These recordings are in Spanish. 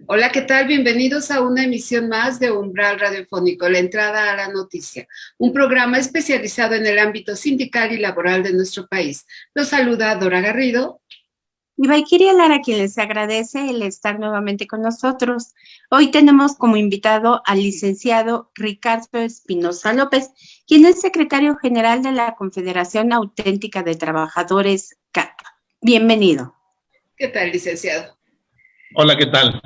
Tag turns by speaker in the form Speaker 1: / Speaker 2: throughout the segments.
Speaker 1: Hola, ¿qué tal? Bienvenidos a una emisión más de Umbral Radiofónico, la entrada a la noticia, un programa especializado en el ámbito sindical y laboral de nuestro país. Los saluda Dora Garrido.
Speaker 2: Y Valquiria Lara, quien les agradece el estar nuevamente con nosotros. Hoy tenemos como invitado al licenciado Ricardo Espinosa López, quien es secretario general de la Confederación Auténtica de Trabajadores, CAT. Bienvenido.
Speaker 1: ¿Qué tal, licenciado?
Speaker 3: Hola, ¿qué tal?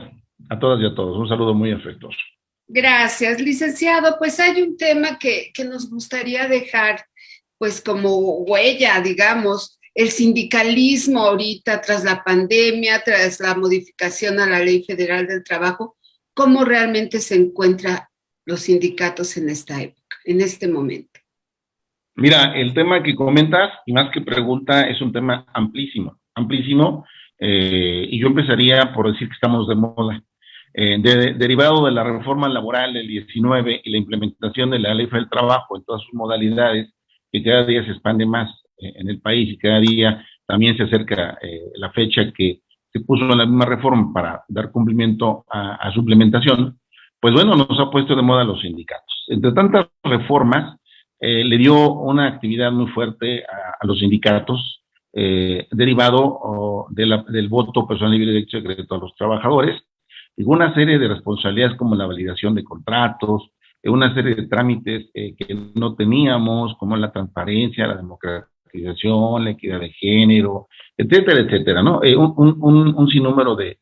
Speaker 3: A todas y a todos. Un saludo muy afectuoso.
Speaker 1: Gracias, licenciado. Pues hay un tema que nos gustaría dejar, pues como huella, digamos, el sindicalismo ahorita tras la pandemia, tras la modificación a la Ley Federal del Trabajo, ¿cómo realmente se encuentran los sindicatos en esta época, en este momento?
Speaker 3: Mira, el tema que comentas, y más que pregunta, es un tema amplísimo, amplísimo, y yo empezaría por decir que estamos de moda. Derivado de la reforma laboral del 19 y la implementación de la Ley Federal del Trabajo en todas sus modalidades, que cada día se expande más en el país y cada día también se acerca la fecha que se puso en la misma reforma para dar cumplimiento a su implementación, pues bueno, nos ha puesto de moda los sindicatos. Entre tantas reformas, le dio una actividad muy fuerte a los sindicatos, derivado del voto personal libre, directo y secreto a los trabajadores, y una serie de responsabilidades como la validación de contratos, una serie de trámites que no teníamos, como la transparencia, la democratización, la equidad de género, etcétera, etcétera, ¿no? Un sinnúmero de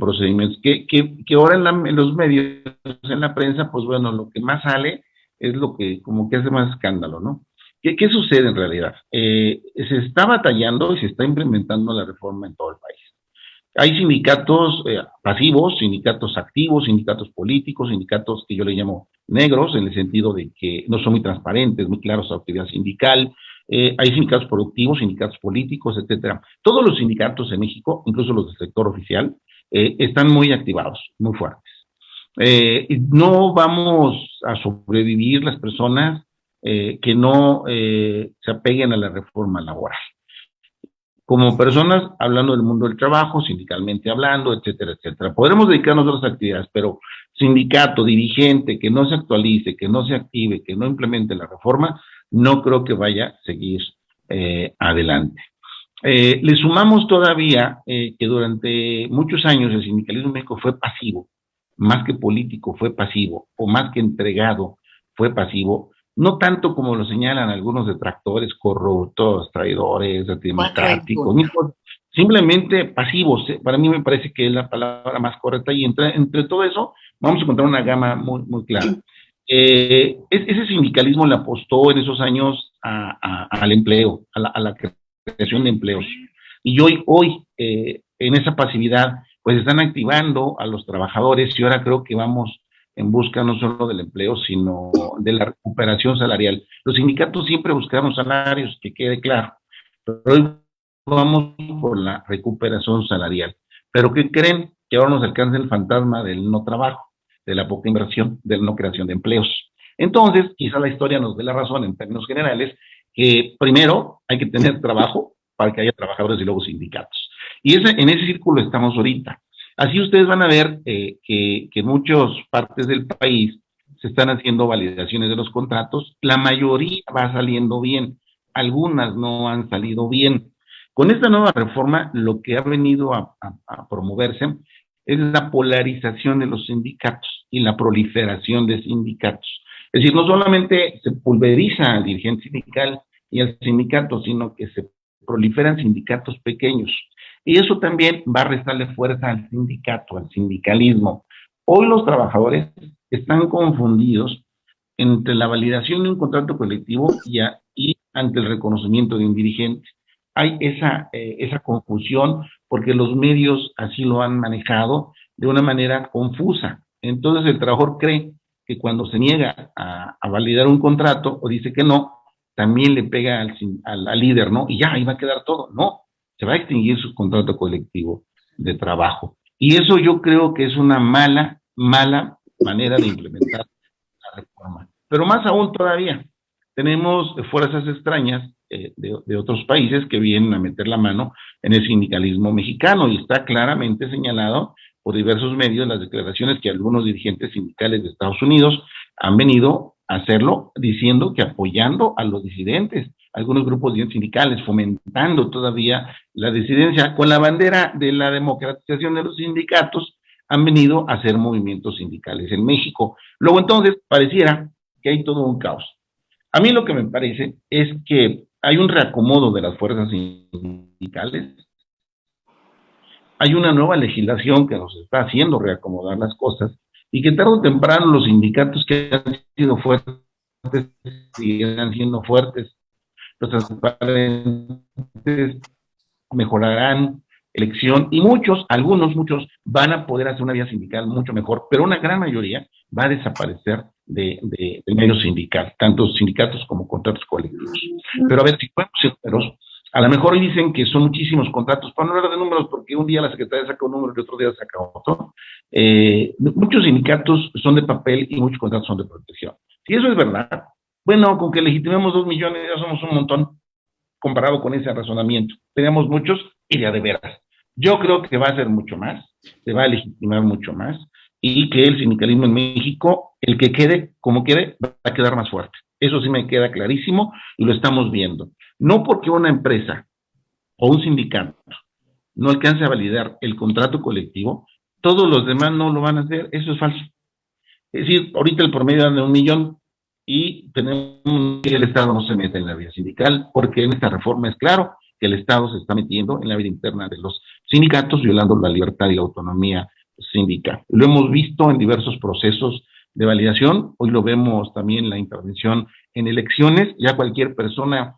Speaker 3: procedimientos que ahora en los medios, en la prensa, pues bueno, lo que más sale es lo que como que hace más escándalo, ¿no? ¿Qué sucede en realidad? Se está batallando y se está implementando la reforma en todo el país. Hay sindicatos pasivos, sindicatos activos, sindicatos políticos, sindicatos que yo le llamo negros, en el sentido de que no son muy transparentes, muy claros a actividad sindical. Hay sindicatos productivos, sindicatos políticos, etcétera. Todos los sindicatos en México, incluso los del sector oficial, están muy activados, muy fuertes. No vamos a sobrevivir las personas que no se apeguen a la reforma laboral. Como personas, hablando del mundo del trabajo, sindicalmente hablando, etcétera, etcétera. Podremos dedicarnos a otras actividades, pero sindicato, dirigente, que no se actualice, que no se active, que no implemente la reforma, no creo que vaya a seguir adelante. Le sumamos todavía que durante muchos años el sindicalismo en México fue pasivo, más que político fue pasivo, o más que entregado fue pasivo, no tanto como lo señalan algunos detractores, corruptos, traidores, antidemocráticos, simplemente pasivos. Para mí me parece que es la palabra más correcta, y entre todo eso vamos a encontrar una gama muy, muy clara. Ese sindicalismo le apostó en esos años al empleo, a la creación de empleos, y hoy en esa pasividad pues están activando a los trabajadores, y ahora creo que vamos en busca no solo del empleo, sino de la recuperación salarial. Los sindicatos siempre buscaron salarios, que quede claro, pero hoy vamos por la recuperación salarial. ¿Pero qué creen? Que ahora nos alcanza el fantasma del no trabajo, de la poca inversión, de la no creación de empleos. Entonces, quizá la historia nos dé la razón en términos generales, que primero hay que tener trabajo para que haya trabajadores y luego sindicatos. Y en ese círculo estamos ahorita. Así ustedes van a ver que en muchas partes del país se están haciendo validaciones de los contratos, la mayoría va saliendo bien, algunas no han salido bien. Con esta nueva reforma, lo que ha venido a promoverse es la polarización de los sindicatos y la proliferación de sindicatos. Es decir, no solamente se pulveriza al dirigente sindical y al sindicato, sino que se proliferan sindicatos pequeños. Y eso también va a restarle fuerza al sindicato, al sindicalismo. Hoy los trabajadores están confundidos entre la validación de un contrato colectivo y ante el reconocimiento de un dirigente. Hay esa confusión porque los medios así lo han manejado de una manera confusa. Entonces el trabajador cree que cuando se niega a validar un contrato o dice que no, también le pega al líder, ¿no? Y ya, ahí va a quedar todo. No, se va a extinguir su contrato colectivo de trabajo. Y eso yo creo que es una mala manera de implementar la reforma. Pero más aún todavía, tenemos fuerzas extrañas de otros países que vienen a meter la mano en el sindicalismo mexicano, y está claramente señalado por diversos medios las declaraciones que algunos dirigentes sindicales de Estados Unidos han venido a hacerlo, diciendo que apoyando a los disidentes, algunos grupos sindicales, fomentando todavía la disidencia, con la bandera de la democratización de los sindicatos, han venido a hacer movimientos sindicales en México. Luego entonces pareciera que hay todo un caos. A mí lo que me parece es que hay un reacomodo de las fuerzas sindicales, hay una nueva legislación que nos está haciendo reacomodar las cosas, y que tarde o temprano los sindicatos que han sido fuertes seguirán siendo fuertes, los transparentes mejorarán elección, y muchos van a poder hacer una vida sindical mucho mejor, pero una gran mayoría va a desaparecer del medio sindical, tanto sindicatos como contratos colectivos. Pero a ver, si fuéramos sinceros, a lo mejor dicen que son muchísimos contratos, para no hablar de números, porque un día la secretaria saca un número y otro día saca otro. Muchos sindicatos son de papel y muchos contratos son de protección. Si eso es verdad, bueno, con que legitimemos 2 millones ya somos un montón, comparado con ese razonamiento. Tenemos muchos y de veras. Yo creo que va a ser mucho más, se va a legitimar mucho más, y que el sindicalismo en México, el que quede como quede, va a quedar más fuerte. Eso sí me queda clarísimo y lo estamos viendo. No porque una empresa o un sindicato no alcance a validar el contrato colectivo, todos los demás no lo van a hacer. Eso es falso. Es decir, ahorita el promedio anda de 1 millón y tenemos que el Estado no se mete en la vida sindical, porque en esta reforma es claro que el Estado se está metiendo en la vida interna de los sindicatos, violando la libertad y la autonomía sindical. Lo hemos visto en diversos procesos de validación, hoy lo vemos también en la intervención en elecciones, ya cualquier persona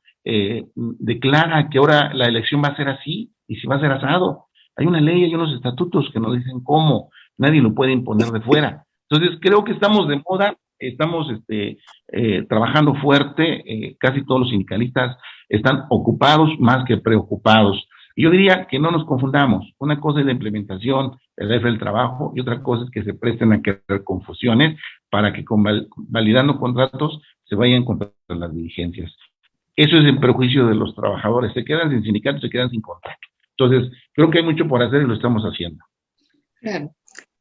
Speaker 3: declara que ahora la elección va a ser así, y si va a ser asado. Hay una ley, hay unos estatutos que nos dicen cómo, nadie lo puede imponer de fuera. Entonces creo que estamos de moda, estamos trabajando fuerte, casi todos los sindicalistas están ocupados más que preocupados. Y yo diría que no nos confundamos, una cosa es la implementación, el jefe del trabajo, y otra cosa es que se presten a crear confusiones para que validando contratos se vayan contra las dirigencias. Eso es en perjuicio de los trabajadores, se quedan sin sindicatos, se quedan sin contrato. Entonces, creo que hay mucho por hacer y lo estamos haciendo.
Speaker 2: Claro.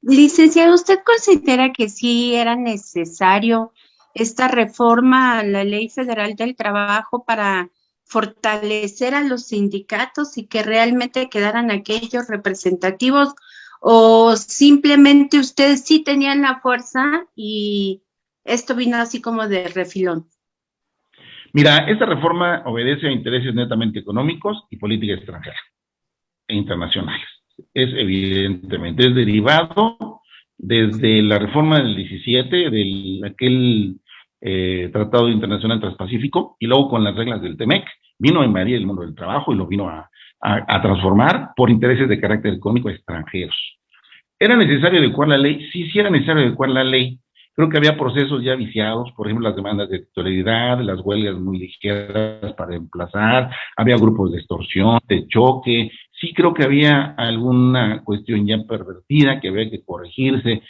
Speaker 2: Licenciado, ¿usted considera que sí era necesario esta reforma a la Ley Federal del Trabajo para fortalecer a los sindicatos y que realmente quedaran aquellos representativos, o simplemente ustedes sí tenían la fuerza y esto vino así como de refilón?
Speaker 3: Mira, esta reforma obedece a intereses netamente económicos y política extranjera e internacionales. Es evidentemente, es derivado desde la reforma del 17, de aquel Tratado Internacional Transpacífico, y luego con las reglas del TEMEC, vino a invadir el mundo del trabajo y lo vino a transformar por intereses de carácter económico extranjeros. ¿Era necesario adecuar la ley? Sí, sí era necesario adecuar la ley. Creo que había procesos ya viciados, por ejemplo, las demandas de titularidad, las huelgas muy ligeras para emplazar, había grupos de extorsión, de choque. Sí creo que había alguna cuestión ya pervertida que había que corregirse.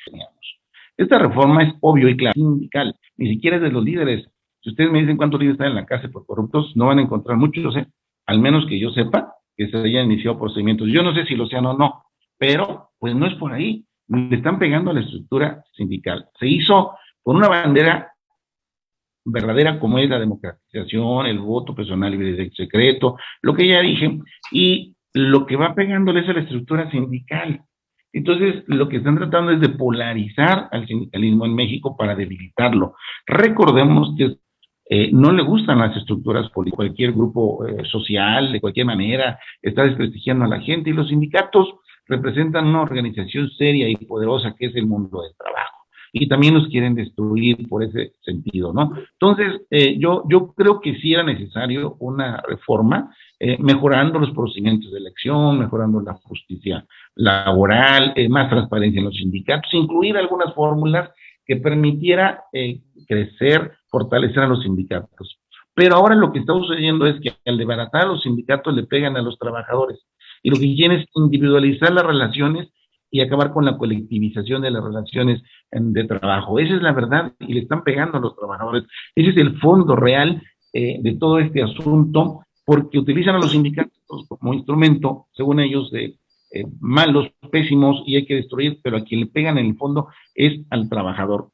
Speaker 3: Esta reforma es obvio y clara, sindical, ni siquiera es de los líderes. Si ustedes me dicen cuántos líderes están en la cárcel por corruptos, no van a encontrar muchos, al menos que yo sepa que se hayan iniciado procedimientos. Yo no sé si lo sean o no, pero pues no es por ahí. Le están pegando a la estructura sindical. Se hizo con una bandera verdadera como es la democratización, el voto personal libre de secreto, lo que ya dije, y lo que va pegándole es a la estructura sindical. Entonces, lo que están tratando es de polarizar al sindicalismo en México para debilitarlo. Recordemos que no le gustan las estructuras políticas, cualquier grupo social, de cualquier manera, está desprestigiando a la gente, y los sindicatos representan una organización seria y poderosa que es el mundo del trabajo, y también los quieren destruir por ese sentido, ¿no? Entonces, yo creo que sí era necesario una reforma, mejorando los procedimientos de elección, mejorando la justicia laboral, más transparencia en los sindicatos, incluir algunas fórmulas que permitiera crecer, fortalecer a los sindicatos. Pero ahora lo que está sucediendo es que al desbaratar a los sindicatos le pegan a los trabajadores, y lo que quieren es individualizar las relaciones y acabar con la colectivización de las relaciones de trabajo. Esa es la verdad, y le están pegando a los trabajadores. Ese es el fondo real de todo este asunto, porque utilizan a los sindicatos como instrumento, según ellos, de malos, pésimos y hay que destruir, pero a quien le pegan en el fondo es al trabajador.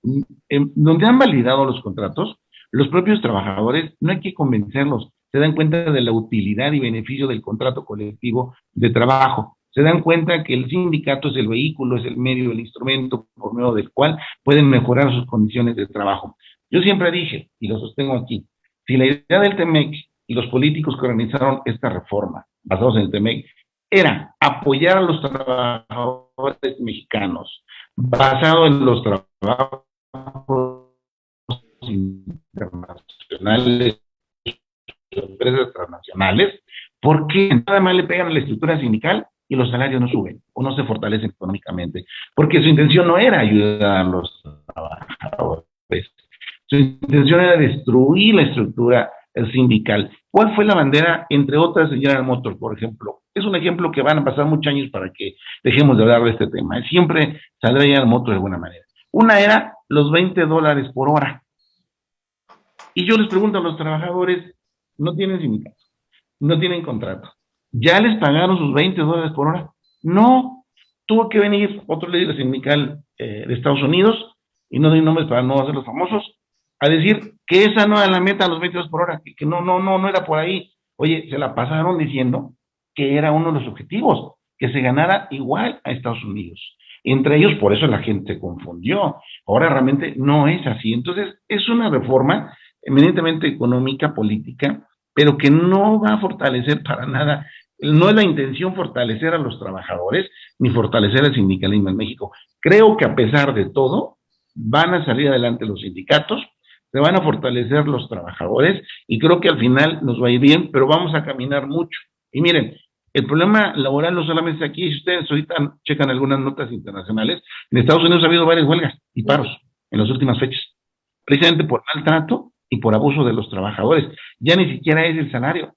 Speaker 3: Donde han validado los contratos, los propios trabajadores, no hay que convencerlos, se dan cuenta de la utilidad y beneficio del contrato colectivo de trabajo. Se dan cuenta que el sindicato es el vehículo, es el medio, el instrumento por medio del cual pueden mejorar sus condiciones de trabajo. Yo siempre dije, y lo sostengo aquí, si la idea del TEMEC y los políticos que organizaron esta reforma, basados en el TEMEC, era apoyar a los trabajadores mexicanos, basado en los trabajos internacionales, empresas transnacionales, porque nada más le pegan a la estructura sindical y los salarios no suben o no se fortalecen económicamente, porque su intención no era ayudar a los trabajadores, su intención era destruir la estructura sindical. ¿Cuál fue la bandera? Entre otras, de General Motors, por ejemplo. Es un ejemplo que van a pasar muchos años para que dejemos de hablar de este tema. Siempre saldrá General Motors de alguna manera. Una era los $20 por hora. Y yo les pregunto a los trabajadores, no tienen sindicato, no tienen contrato. ¿Ya les pagaron sus $20 por hora? No. Tuvo que venir otro líder sindical de Estados Unidos, y no doy nombres para no hacerlos famosos, a decir que esa no era la meta, los $20 por hora, que no era por ahí. Oye, se la pasaron diciendo que era uno de los objetivos, que se ganara igual a Estados Unidos. Entre ellos, por eso la gente se confundió. Ahora realmente no es así. Entonces, es una reforma eminentemente económica, política, pero que no va a fortalecer para nada. No es la intención fortalecer a los trabajadores, ni fortalecer el sindicalismo en México. Creo que a pesar de todo, van a salir adelante los sindicatos, se van a fortalecer los trabajadores, y creo que al final nos va a ir bien, pero vamos a caminar mucho. Y miren, el problema laboral no solamente aquí, si ustedes ahorita checan algunas notas internacionales, en Estados Unidos ha habido varias huelgas y paros en las últimas fechas, precisamente por maltrato y por abuso de los trabajadores. Ya ni siquiera es el salario,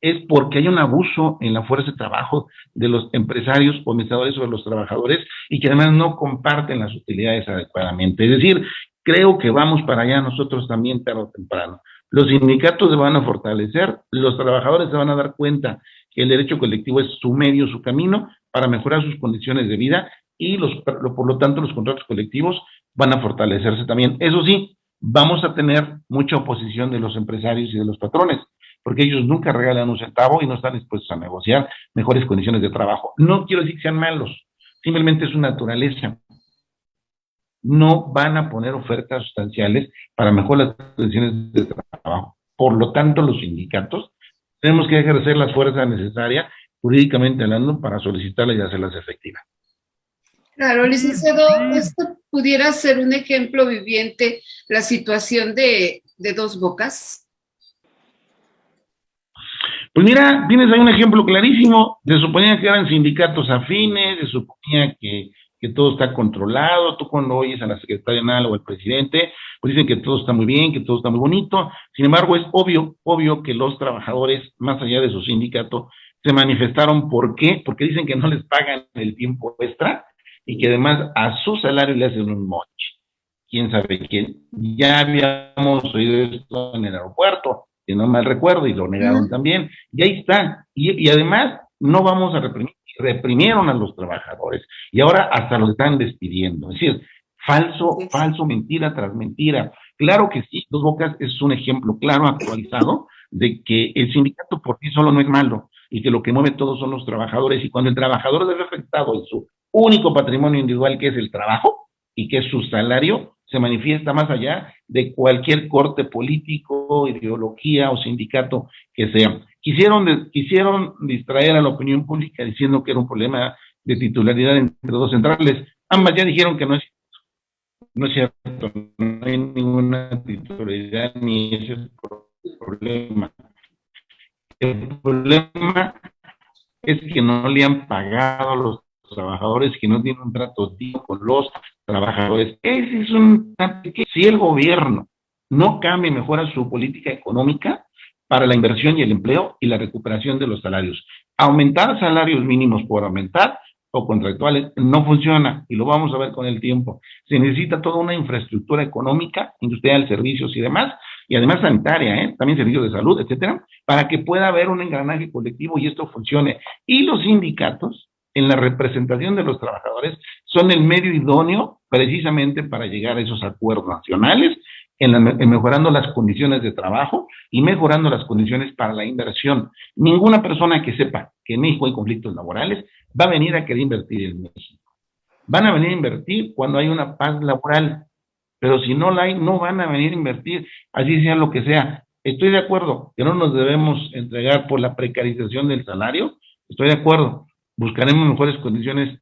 Speaker 3: es porque hay un abuso en la fuerza de trabajo de los empresarios o administradores sobre los trabajadores, y que además no comparten las utilidades adecuadamente. Es decir, creo que vamos para allá nosotros también tarde o temprano. Los sindicatos se van a fortalecer, los trabajadores se van a dar cuenta que el derecho colectivo es su medio, su camino para mejorar sus condiciones de vida, y por lo tanto los contratos colectivos van a fortalecerse también. Eso sí, vamos a tener mucha oposición de los empresarios y de los patrones, porque ellos nunca regalan un centavo y no están dispuestos a negociar mejores condiciones de trabajo. No quiero decir que sean malos, simplemente es su naturaleza. No van a poner ofertas sustanciales para mejorar las condiciones de trabajo. Por lo tanto, los sindicatos tenemos que ejercer la fuerza necesaria, jurídicamente hablando, para solicitarlas y hacerlas efectivas.
Speaker 1: Claro, licenciado, esto pudiera ser un ejemplo viviente, la situación de Dos Bocas.
Speaker 3: Pues mira, tienes ahí un ejemplo clarísimo. Se suponía que eran sindicatos afines, se suponía que todo está controlado. Tú cuando oyes a la secretaria nacional o al presidente, pues dicen que todo está muy bien, que todo está muy bonito. Sin embargo, es obvio que los trabajadores, más allá de su sindicato, se manifestaron. ¿Por qué? Porque dicen que no les pagan el tiempo extra y que además a su salario le hacen un moche. ¿Quién sabe quién? Ya habíamos oído esto en el aeropuerto, si no mal recuerdo, y lo negaron también. Y ahí está. Y además, no vamos a reprimir. Reprimieron a los trabajadores y ahora hasta los están despidiendo. Es decir, falso, mentira tras mentira. Claro que sí, Dos Bocas es un ejemplo claro, actualizado, de que el sindicato por sí solo no es malo y que lo que mueve todo son los trabajadores, y cuando el trabajador es afectado en su único patrimonio individual, que es el trabajo y que es su salario, se manifiesta más allá de cualquier corte político, ideología o sindicato que sea. Quisieron distraer a la opinión pública diciendo que era un problema de titularidad entre dos centrales. Ambas ya dijeron que no es cierto, no hay ninguna titularidad ni ese es el problema. El problema es que no le han pagado a los trabajadores, que no tienen un trato digno con los trabajadores. Ese es un que si el gobierno no cambia y mejora su política económica para la inversión y el empleo y la recuperación de los salarios. Aumentar salarios mínimos por aumentar o contractuales no funciona, y lo vamos a ver con el tiempo. Se necesita toda una infraestructura económica, industrial, servicios y demás, y además sanitaria, también servicios de salud, etcétera, para que pueda haber un engranaje colectivo y esto funcione. Y los sindicatos en la representación de los trabajadores, son el medio idóneo precisamente para llegar a esos acuerdos nacionales, en mejorando las condiciones de trabajo y mejorando las condiciones para la inversión. Ninguna persona que sepa que en México hay conflictos laborales va a venir a querer invertir en México. Van a venir a invertir cuando hay una paz laboral, pero si no la hay, no van a venir a invertir, así sea lo que sea. Estoy de acuerdo que no nos debemos entregar por la precarización del salario, estoy de acuerdo, buscaremos mejores condiciones,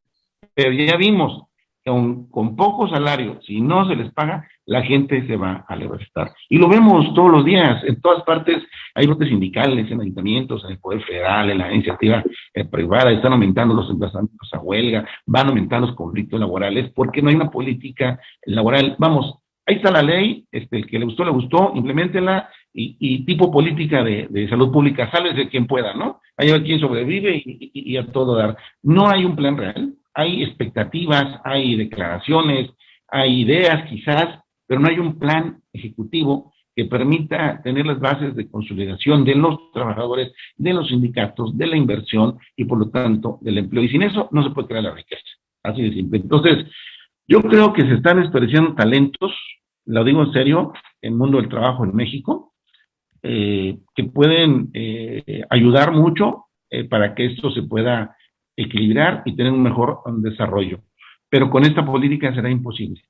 Speaker 3: pero ya vimos que aun con poco salario, si no se les paga, la gente se va a levantar. Y lo vemos todos los días, en todas partes hay brotes sindicales, en ayuntamientos, en el Poder Federal, en la iniciativa privada, están aumentando los emplazamientos a huelga, van aumentando los conflictos laborales, porque no hay una política laboral. Vamos, ahí está la ley, el que le gustó, impleméntela, y tipo política de salud pública, sálvese quien pueda, ¿no? Hay quien sobrevive y a todo dar. No hay un plan real, hay expectativas, hay declaraciones, hay ideas quizás, pero no hay un plan ejecutivo que permita tener las bases de consolidación de los trabajadores, de los sindicatos, de la inversión y por lo tanto del empleo. Y sin eso no se puede crear la riqueza, así de simple. Entonces, yo creo que se están desperdiciando talentos, lo digo en serio, en el mundo del trabajo en México, que pueden ayudar mucho para que esto se pueda equilibrar y tener un mejor desarrollo. Pero con esta política será imposible.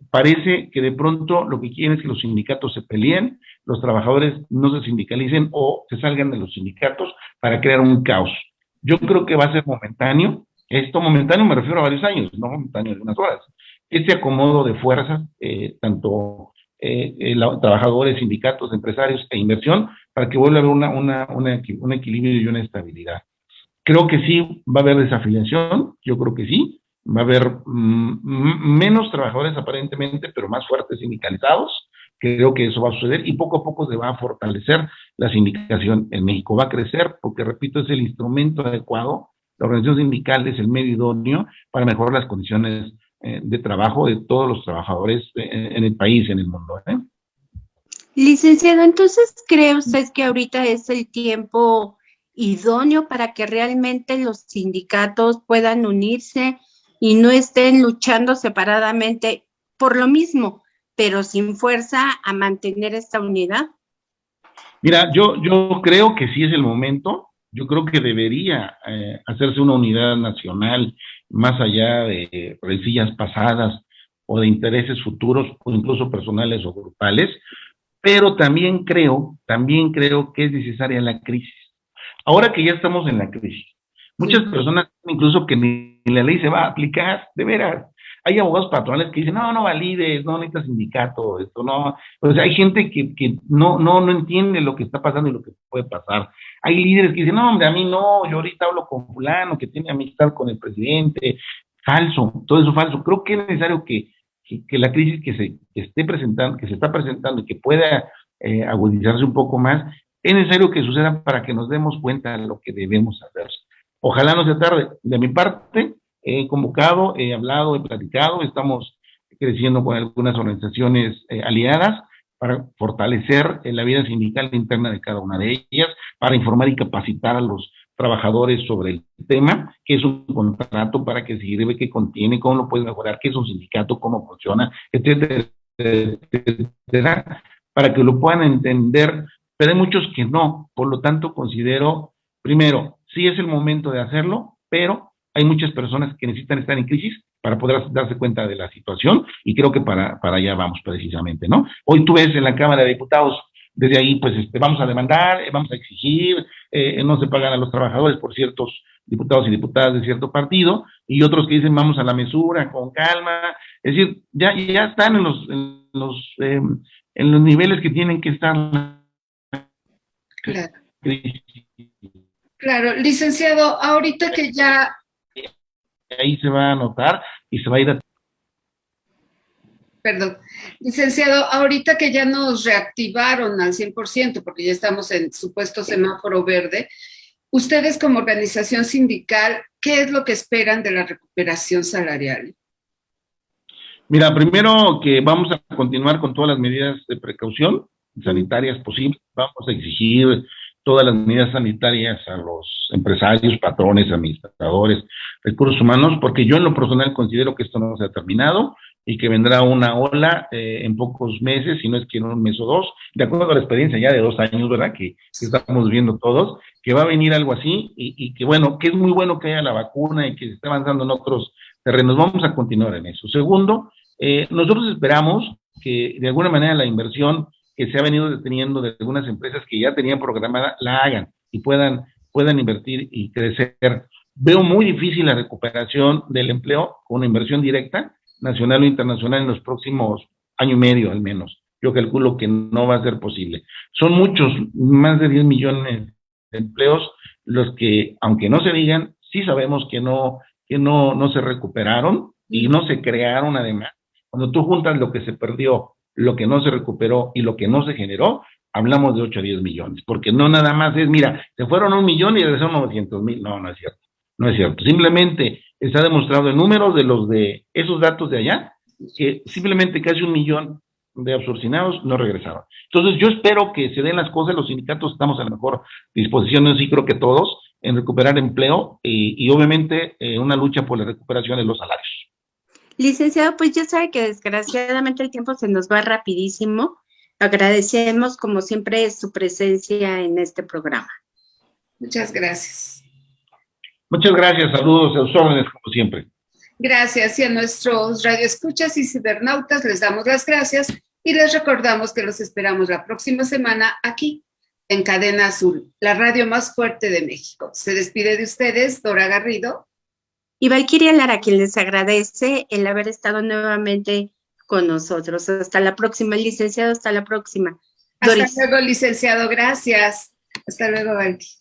Speaker 3: Parece que de pronto lo que quieren es que los sindicatos se peleen, los trabajadores no se sindicalicen o se salgan de los sindicatos para crear un caos. Yo creo que va a ser momentáneo. Esto momentáneo me refiero a varios años, no momentáneo de unas horas. Este acomodo de fuerzas, tanto trabajadores, sindicatos, empresarios e inversión, para que vuelva a haber un equilibrio y una estabilidad. Creo que sí va a haber desafiliación, yo creo que sí, va a haber menos trabajadores aparentemente, pero más fuertes sindicalizados. Creo que eso va a suceder y poco a poco se va a fortalecer la sindicación en México. Va a crecer porque, repito, es el instrumento adecuado. La organización sindical es el medio idóneo para mejorar las condiciones de trabajo de todos los trabajadores en el país, en el mundo.
Speaker 2: Licenciado, entonces, ¿cree usted que ahorita es el tiempo idóneo para que realmente los sindicatos puedan unirse y no estén luchando separadamente por lo mismo, pero sin fuerza a mantener esta unidad?
Speaker 3: Mira, yo creo que sí es el momento. Yo creo que debería hacerse una unidad nacional más allá de rencillas pasadas o de intereses futuros o incluso personales o grupales, pero también creo que es necesaria la crisis. Ahora que ya estamos en la crisis, muchas personas incluso que ni la ley se va a aplicar, de veras. Hay abogados patronales que dicen, no valides, no necesitas sindicato, esto no. O sea, hay gente que no entiende lo que está pasando y lo que puede pasar. Hay líderes que dicen, no, hombre, a mí no, yo ahorita hablo con fulano que tiene amistad con el presidente. Falso, todo eso falso. Creo que es necesario que la crisis que se está presentando y que pueda agudizarse un poco más, es necesario que suceda para que nos demos cuenta de lo que debemos hacer. Ojalá no sea tarde. De mi parte, he convocado, he hablado, he platicado, estamos creciendo con algunas organizaciones aliadas para fortalecer la vida sindical interna de cada una de ellas, para informar y capacitar a los trabajadores sobre el tema, qué es un contrato, para qué sirve, qué contiene, cómo lo puede mejorar, qué es un sindicato, cómo funciona, etcétera, etcétera, para que lo puedan entender, pero hay muchos que no. Por lo tanto, considero, primero, sí es el momento de hacerlo, pero hay muchas personas que necesitan estar en crisis para poder darse cuenta de la situación, y creo que para allá vamos precisamente, ¿no? Hoy tú ves en la Cámara de Diputados, desde ahí, pues, vamos a demandar, vamos a exigir, no se pagan a los trabajadores por ciertos diputados y diputadas de cierto partido, y otros que dicen vamos a la mesura, con calma. Es decir, ya están en los niveles que tienen que estar.
Speaker 1: Claro. Claro, licenciado, ahorita que ya...
Speaker 3: Ahí se va a notar y se va a ir a...
Speaker 1: Perdón. Licenciado, ahorita que ya nos reactivaron al 100%, porque ya estamos en supuesto semáforo verde, ustedes como organización sindical, ¿qué es lo que esperan de la recuperación salarial?
Speaker 3: Mira, primero que vamos a continuar con todas las medidas de precaución sanitarias posibles, vamos a exigir todas las medidas sanitarias a los empresarios, patrones, administradores, recursos humanos, porque yo en lo personal considero que esto no se ha terminado y que vendrá una ola en pocos meses, si no es que en un mes o dos, de acuerdo a la experiencia ya de 2 años, ¿verdad?, que estamos viendo todos, que va a venir algo así y que bueno, que es muy bueno que haya la vacuna y que se esté avanzando en otros terrenos. Vamos a continuar en eso. Segundo, nosotros esperamos que de alguna manera la inversión que se ha venido deteniendo de algunas empresas que ya tenían programada, la hagan y puedan invertir y crecer. Veo muy difícil la recuperación del empleo con una inversión directa, nacional o internacional, en los próximos año y medio al menos. Yo calculo que no va a ser posible. Son muchos, más de 10 millones de empleos, los que, aunque no se digan, sí sabemos que no se recuperaron y no se crearon además. Cuando tú juntas lo que se perdió, lo que no se recuperó y lo que no se generó, hablamos de 8 a 10 millones, porque no nada más es, mira, se fueron 1 millón y regresaron 900,000, no es cierto, no es cierto, simplemente está demostrado en números de esos datos de allá, que simplemente casi 1 millón de absorcionados no regresaron. Entonces yo espero que se den las cosas, los sindicatos estamos a la mejor disposición, yo sí creo que todos, en recuperar empleo y obviamente una lucha por la recuperación de los salarios.
Speaker 2: Licenciado, pues ya sabe que desgraciadamente el tiempo se nos va rapidísimo. Agradecemos, como siempre, su presencia en este programa.
Speaker 1: Muchas gracias.
Speaker 3: Muchas gracias, saludos a sus órdenes, como siempre.
Speaker 1: Gracias, y a nuestros radioescuchas y cibernautas les damos las gracias y les recordamos que los esperamos la próxima semana aquí, en Cadena Azul, la radio más fuerte de México. Se despide de ustedes, Dora Garrido.
Speaker 2: Y Valquiria Lara, quien les agradece el haber estado nuevamente con nosotros. Hasta la próxima, licenciado, hasta la próxima.
Speaker 1: Hasta luego, licenciado, gracias. Hasta luego, Valquiria.